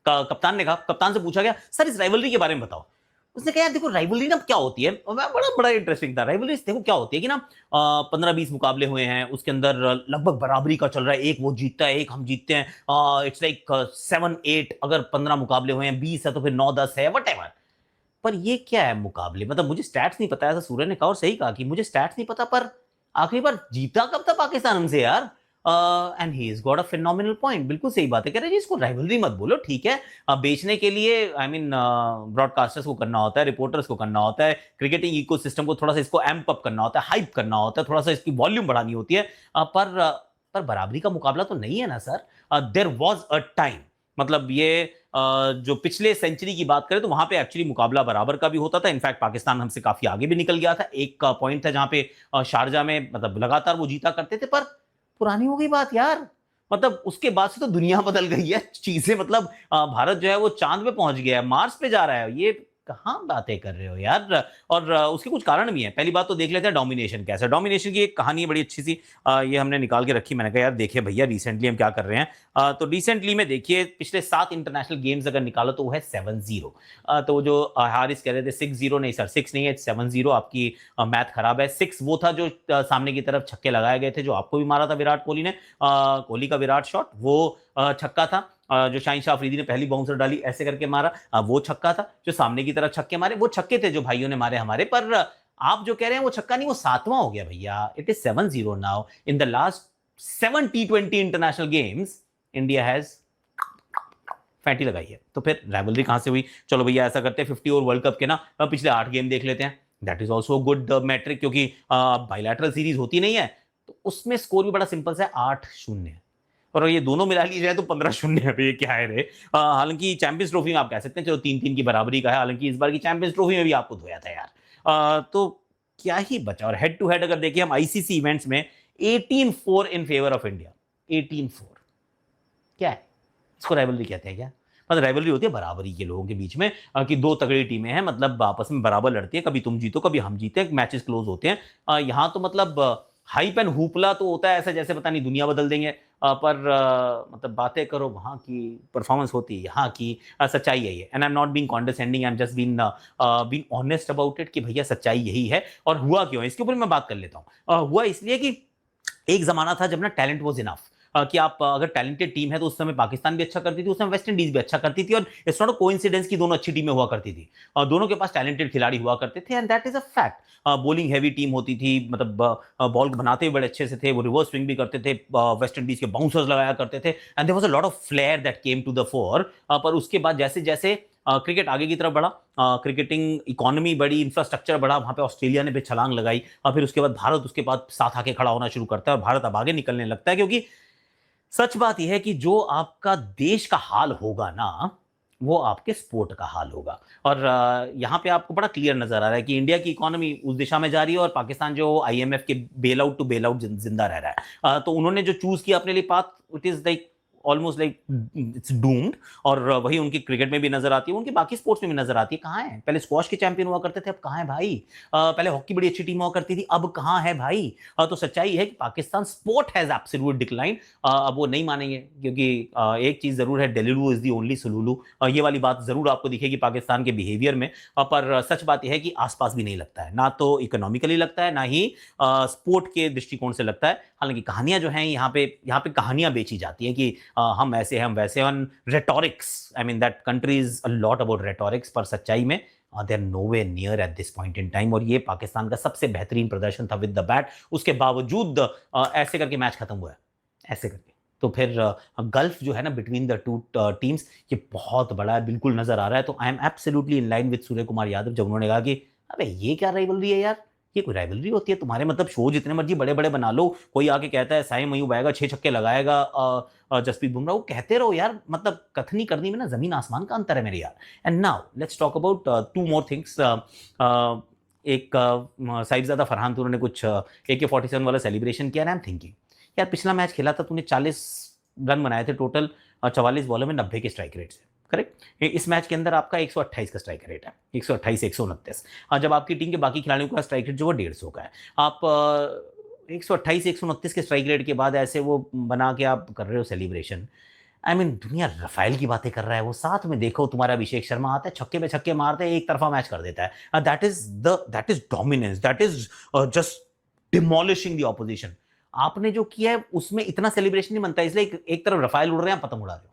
कप्तान ने कहा, कप्तान से पूछा गया सर इस राइवलरी के बारे में बताओ। उसने कहा यार देखो राइवलरी ना क्या होती है, और मैं बड़ा बड़ा इंटरेस्टिंग था। राइवलरी देखो क्या होती है कि ना 15-20 मुकाबले हुए हैं, उसके अंदर लगभग बराबरी का चल रहा है, एक वो जीतता है एक हम जीतते हैं, इट्स लाइक 7-8, अगर 15 मुकाबले हुए हैं 20 है तो फिर 9-10 है वट। पर ये क्या है मुकाबले, मतलब मुझे स्टैट्स नहीं पता। ऐसा सूर्य ने कहा और सही कहा कि मुझे स्टैट्स नहीं पता, पर आखिरी बार जीता कब था पाकिस्तान हमसे यार। And he is got a phenomenal point. बिल्कुल सही बात है, कह रहे जी इसको राइवलरी मत बोलो, ठीक है बेचने के लिए आई मीन ब्रॉडकास्टर्स को करना होता है, रिपोर्टर्स को करना होता है, क्रिकेटिंग इकोसिस्टम को थोड़ा सा इसको एम्प अप करना होता है, हाइप करना होता है, थोड़ा सा इसकी वॉल्यूम बढ़ानी होती है। पर बराबरी का मुकाबला तो नहीं है ना sir. There was a time, मतलब ये जो पिछले सेंचुरी की बात करें तो वहां पे एक्चुअली मुकाबला बराबर का भी होता था। इनफैक्ट पाकिस्तान हमसे काफी आगे भी निकल गया था। एक पॉइंट था जहां पे शारजा में मतलब लगातार वो जीता करते थे। पर पुरानी हो गई बात यार, मतलब उसके बाद से तो दुनिया बदल गई है चीजें, मतलब भारत जो है वो चांद पे पहुंच गया है, मार्स पे जा रहा है, ये कहां बातें कर रहे हो यार। और उसके कुछ कारण भी हैं। पहली बात तो देख लेते हैं डोमिनेशन कैसा। डोमिनेशन की एक कहानी बड़ी अच्छी सी ये हमने निकाल के रखी। मैंने कहा यार देखिए भैया रिसेंटली हम क्या कर रहे हैं। तो रिसेंटली में देखिए पिछले 7 इंटरनेशनल गेम्स अगर निकालो तो वो है 7-0। तो जो हारिस कह रहे थे 6-0, नहीं सर 6 नहीं है 7-0, आपकी मैथ खराब है। 6 वो था जो सामने की तरफ छक्के लगाए गए थे, जो आपको भी मारा था विराट कोहली ने। कोहली का विराट शॉट वो छक्का था। जो शाहीन शाह अफरीदी ने पहली बाउंसर डाली ऐसे करके मारा, वो छक्का था। जो सामने की तरफ छक्के मारे वो छक्के थे जो भाइयों ने मारे हमारे। पर आप जो कह रहे हैं वो छक्का नहीं, वो 7वां हो गया भैया। It is 7-0 now. In the last 7 T20 international games India has फैंटी लगाई है। तो फिर राइवलरी कहां से हुई? चलो भैया ऐसा करते हैं 50 ओवर वर्ल्ड कप के ना पिछले 8 गेम देख लेते हैं। That is also good metric, क्योंकि बाइलैटरल सीरीज होती नहीं है तो उसमें स्कोर भी बड़ा सिंपल सा है, 8-0। और ये दोनों मिला ली जाए तो 15-0 है। ये क्या है रे। हालांकि चैंपियंस ट्रॉफी में आप कह सकते हैं चलो 3-3 की बराबरी का है, हालांकि इस बार की चैंपियंस ट्रॉफी में भी आपको धोया था यार। तो क्या ही बचा। और हेड टू हेड अगर देखिए हम आईसीसी इवेंट्स में 18-4 इन फेवर ऑफ इंडिया। 18-4 क्या है, इसको राइवलरी कहते हैं क्या? मतलब राइवलरी होती है बराबरी के लोगों के बीच में, कि दो तगड़ी टीमें हैं, मतलब आपस में बराबर लड़ती है, कभी तुम जीतो कभी हम जीते, मैचेस क्लोज होते हैं। यहाँ तो मतलब हाइप एंड हुपला तो होता है ऐसा जैसे पता नहीं दुनिया बदल देंगे। पर मतलब बातें करो वहाँ की, परफॉर्मेंस होती है यहाँ की। सच्चाई है ये, and I am not being condescending, I am just being honest about it कि भैया सच्चाई यही है। और हुआ क्यों है इसके ऊपर मैं बात कर लेता हूँ। हुआ इसलिए कि एक जमाना था जब ना टैलेंट वाज इनफ, कि आप अगर टैलेंटेड टीम है तो उस समय पाकिस्तान भी अच्छा करती थी, उस समय वेस्ट इंडीज भी अच्छा करती थी। और इट्स नॉट अ कोइंसिडेंस कि दोनों अच्छी टीमें हुआ करती थी। दोनों के पास टैलेंटेड खिलाड़ी हुआ करते थे, and that is a fact. Bowling heavy team होती थी, मतलब बॉल बनाते हुए बड़े अच्छे से थे, वो रिवर्स स्विंग भी करते थे, वेस्ट इंडीज के बाउंसर्स लगाया करते थे, and there was a lot of flair that came to the fore. पर उसके बाद जैसे जैसे क्रिकेट आगे की तरफ बढ़ा, क्रिकेटिंग इकोनॉमी बढ़ी, इंफ्रास्ट्रक्चर बढ़ा, वहां पे ऑस्ट्रेलिया ने भी छलांग लगाई। और फिर उसके बाद भारत उसके बाद साथ आके खड़ा होना शुरू करता है, और भारत अब आगे निकलने लगता है। क्योंकि सच बात यह है कि जो आपका देश का हाल होगा ना, वो आपके स्पोर्ट का हाल होगा। और यहाँ पे आपको बड़ा क्लियर नजर आ रहा है कि इंडिया की इकोनॉमी उस दिशा में जा रही है, और पाकिस्तान जो आईएमएफ के bail out to bail out जिंदा रह रहा है। तो उन्होंने जो चूज किया अपने लिए path, it is like almost like it's doomed. और वही उनकी क्रिकेट में भी नजर आती है, उनकी बाकी स्पोर्ट्स में भी नजर आती है। कहाँ है? पहले स्क्वाश के चैंपियन हुआ करते थे, अब कहाँ है भाई? पहले हॉकी बड़ी अच्छी टीम हुआ करती थी, अब कहाँ है भाई? तो सच्चाई है कि Pakistan sport has absolute decline. अब वो नहीं मानेंगे, क्योंकि एक चीज जरूर है, डेलुलू इज दी ओनली सुलुलू। ये वाली बात जरूर आपको दिखेगी पाकिस्तान के बिहेवियर में। पर सच बात यह है कि आसपास भी नहीं लगता है, ना तो इकोनॉमिकली लगता है, ना ही स्पोर्ट के दृष्टिकोण से लगता है। हालांकि कहानियां जो हैं यहाँ पे कहानियां बेची जाती हैं कि हम ऐसे हैं हम वैसे हैं, rhetorics, I mean that country is a lot about rhetorics. पर सच्चाई में they are no way near at this point in time. और ये पाकिस्तान का सबसे बेहतरीन प्रदर्शन था विद द बैट, उसके बावजूद ऐसे करके मैच खत्म हुआ है, ऐसे करके। तो फिर गल्फ जो है ना बिटवीन द टू टीम्स, ये बहुत बड़ा है, बिल्कुल नजर आ रहा है। तो I am absolutely in line with Surya Kumar Yadav जब उन्होंने कहा कि अबे ये क्या राइवलरी है यार, ये कोई राइवलरी होती है? तुम्हारे मतलब शो जितने मर्जी बड़े बड़े बना लो, कोई आके कहता है साई मयूब आएगा 6 छक्के लगाएगा, जसप्रीत बुमराह, वो कहते रहो यार, मतलब कथनी करनी में ना जमीन आसमान का अंतर है मेरे यार। And now let's talk about 2 more things. एक साहिबजादा फरहान, तो उन्होंने कुछ AK-47 वाला सेलिब्रेशन किया, ना। आई एम थिंकिंग यार पिछला मैच खेला था तूने, 40 रन बनाए थे टोटल, 44 बॉलों में 90 के स्ट्राइक रेट से, करेक्ट? इस मैच के अंदर आपका 128 का स्ट्राइक रेट है, 128 129। जब आपकी टीम के बाकी खिलाड़ियों का स्ट्राइक रेट जो वो 150 का है, आप 128 129 के स्ट्राइक रेट के बाद ऐसे वो बना के आप कर रहे हो सेलिब्रेशन। आई मीन दुनिया रफाइल की बातें कर रहा है, वो साथ में देखो तुम्हारा अभिषेक शर्मा आता है, छक्के पे छक्के मारते हैं, एक तरफा मैच कर देता है। That is dominance, that is just demolishing the opposition. आपने जो किया है उसमें इतना सेलिब्रेशन नहीं बनता, इसलिए एक तरफ रफाइल उड़ रहे हैं, पतंग उड़ा रहे हो।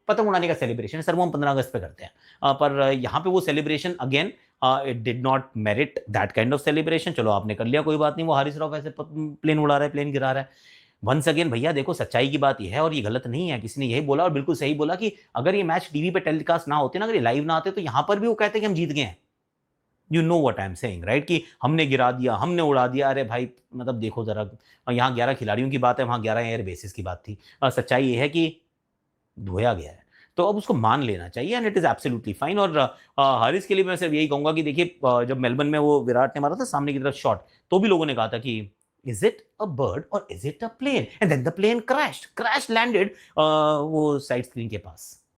पतंग उड़ाने का सेलिब्रेशन सर वो हम 15 अगस्त पे करते हैं, पर यहाँ पे वो celebration again it did not merit that kind of celebration. चलो आपने कर लिया, कोई बात नहीं, वो हारिस रऊफ ऐसे प्लेन उड़ा रहा है, प्लेन गिरा रहा है। वंस अगेन भैया देखो, सच्चाई की बात यह है और ये गलत नहीं है, किसी ने यही बोला और बिल्कुल सही बोला कि अगर ये मैच टीवी पे टेलीकास्ट ना होते ना, अगर ये लाइव ना आते, तो यहाँ पर भी वो कहते कि हम जीत गए हैं। You know what I am saying right, कि हमने गिरा दिया, हमने उड़ा दिया। अरे भाई मतलब देखो जरा, यहाँ 11 खिलाड़ियों की बात है, वहाँ 11 एयर बेसिस की बात थी। सच्चाई ये है कि धोया गया है, तो अब उसको मान लेना चाहिए and it is absolutely fine. और हारिस के लिए मैं सिर्फ यही कहूंगा कि देखिए, जब मेलबर्न में वो विराट ने मारा था सामने की तरफ शॉट, तो भी लोगों ने कहा था कि is it a bird or is it a plane, and then the plane crash landed वो साइड स्क्रीन के पास।